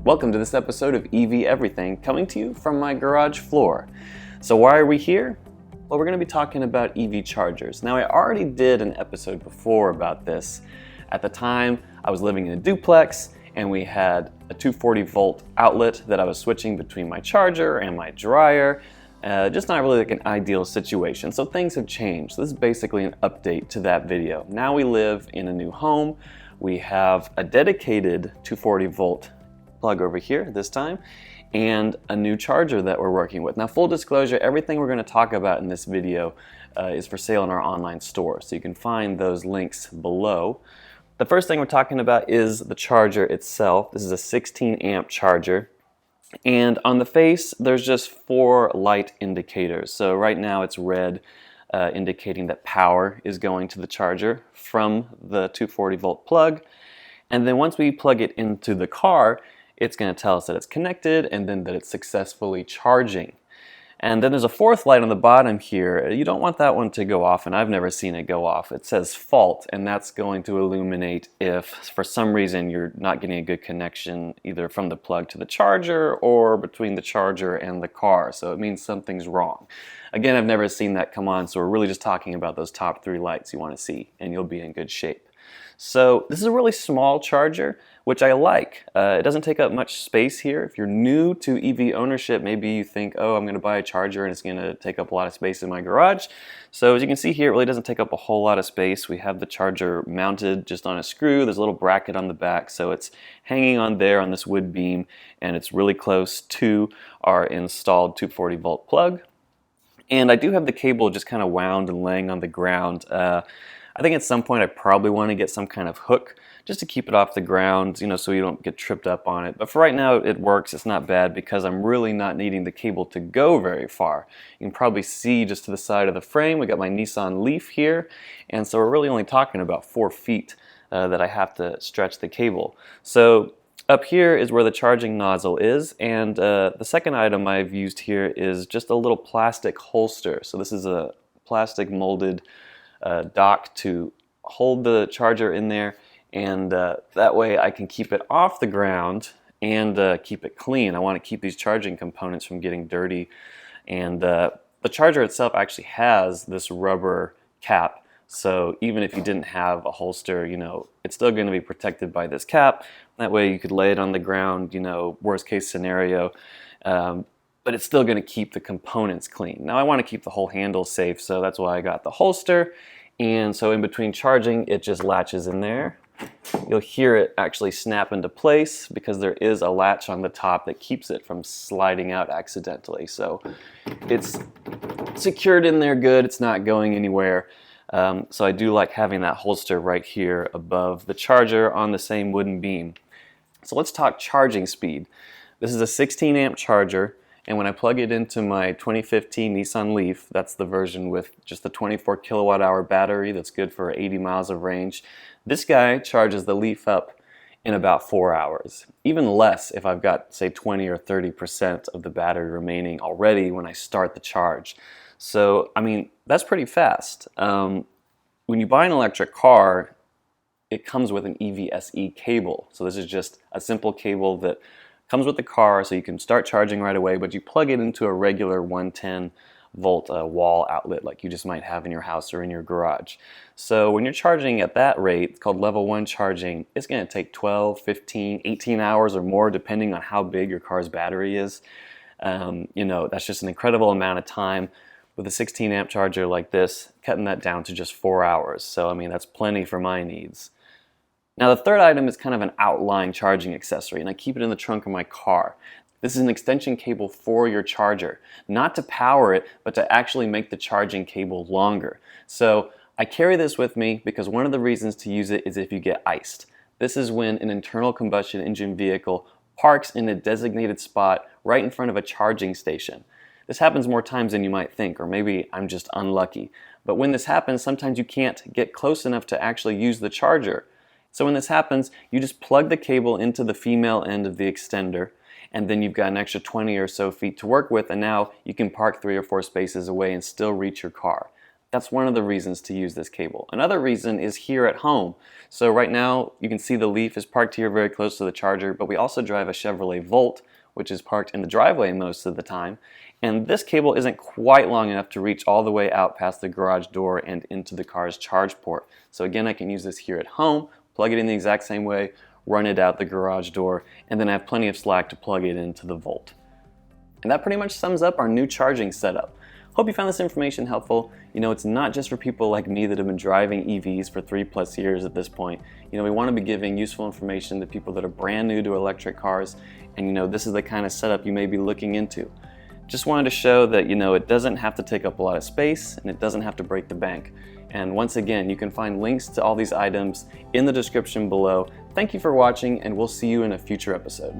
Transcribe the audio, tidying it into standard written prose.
Welcome to this episode of EV Everything, coming to you from my garage floor. So why are we here? Well, we're going to be talking about EV chargers. Now, I already did an episode before about this. At the time, I was living in a duplex, and we had a 240 volt outlet that I was switching between my charger and my dryer. Just not really like an ideal situation. So things have changed. This is basically an update to that video. Now we live in a new home. We have a dedicated 240 volt plug over here this time, and a new charger that we're working with. Now, full disclosure, everything we're going to talk about in this video is for sale in our online store, so you can find those links below. The first thing we're talking about is the charger itself. This is a 16 amp charger, and on the face there's just 4 light indicators. So right now it's red, indicating that power is going to the charger from the 240 volt plug, and then once we plug it into the car, it's going to tell us that it's connected and then that it's successfully charging. And then there's a 4th light on the bottom here. You don't want that one to go off, and I've never seen it go off. It says fault, and that's going to illuminate if for some reason you're not getting a good connection either from the plug to the charger or between the charger and the car. So it means something's wrong. Again, I've never seen that come on, so we're really just talking about those top 3 lights you want to see, and you'll be in good shape. So this is a really small charger, which I like. It doesn't take up much space here. If you're new to EV ownership, maybe you think, oh, I'm going to buy a charger and it's going to take up a lot of space in my garage. So as you can see here, it really doesn't take up a whole lot of space. We have the charger mounted just on a screw. There's a little bracket on the back, so it's hanging on there on this wood beam, and it's really close to our installed 240 volt plug. And I do have the cable just kind of wound and laying on the ground. I think at some point I probably want to get some kind of hook just to keep it off the ground, so you don't get tripped up on it. But for right now, it works. It's not bad because I'm really not needing the cable to go very far. You can probably see just to the side of the frame, we got my Nissan Leaf here, and so we're really only talking about 4 feet that I have to stretch the cable. So up here is where the charging nozzle is, and the second item I've used here is just a little plastic holster. So this is a plastic molded dock to hold the charger in there, and that way I can keep it off the ground and keep it clean. I want to keep these charging components from getting dirty, and the charger itself actually has this rubber cap, so even if you didn't have a holster, it's still going to be protected by this cap. That way you could lay it on the ground, worst case scenario, but it's still going to keep the components clean. Now I want to keep the whole handle safe, so that's why I got the holster. And so in between charging, it just latches in there. You'll hear it actually snap into place because there is a latch on the top that keeps it from sliding out accidentally. So it's secured in there good, it's not going anywhere. So I do like having that holster right here above the charger on the same wooden beam. So let's talk charging speed. This is a 16 amp charger. And when I plug it into my 2015 Nissan Leaf, that's the version with just the 24 kilowatt hour battery that's good for 80 miles of range, this guy charges the Leaf up in about 4 hours. Even less if I've got, say, 20 or 30% of the battery remaining already when I start the charge. So, that's pretty fast. When you buy an electric car, it comes with an EVSE cable. So this is just a simple cable that comes with the car, so you can start charging right away, but you plug it into a regular 110 volt wall outlet like you just might have in your house or in your garage. So when you're charging at that rate, it's called level 1 charging, it's going to take 12, 15, 18 hours or more depending on how big your car's battery is. That's just an incredible amount of time. With a 16 amp charger like this, cutting that down to just 4 hours. So that's plenty for my needs. Now the third item is kind of an outline charging accessory, and I keep it in the trunk of my car. This is an extension cable for your charger, not to power it, but to actually make the charging cable longer. So I carry this with me because one of the reasons to use it is if you get iced. This is when an internal combustion engine vehicle parks in a designated spot right in front of a charging station. This happens more times than you might think, or maybe I'm just unlucky. But when this happens, sometimes you can't get close enough to actually use the charger. So when this happens, you just plug the cable into the female end of the extender, and then you've got an extra 20 or so feet to work with, and now you can park 3 or 4 spaces away and still reach your car. That's one of the reasons to use this cable. Another reason is here at home. So right now you can see the Leaf is parked here very close to the charger, but we also drive a Chevrolet Volt, which is parked in the driveway most of the time. And this cable isn't quite long enough to reach all the way out past the garage door and into the car's charge port. So again, I can use this here at home, plug it in the exact same way, run it out the garage door, and then I have plenty of slack to plug it into the Volt. And that pretty much sums up our new charging setup. Hope you found this information helpful. You know, it's not just for people like me that have been driving EVs for 3+ years at this point. You know, we want to be giving useful information to people that are brand new to electric cars, and you know, this is the kind of setup you may be looking into. Just wanted to show that, you know, it doesn't have to take up a lot of space and it doesn't have to break the bank. And once again, you can find links to all these items in the description below. Thank you for watching, and we'll see you in a future episode.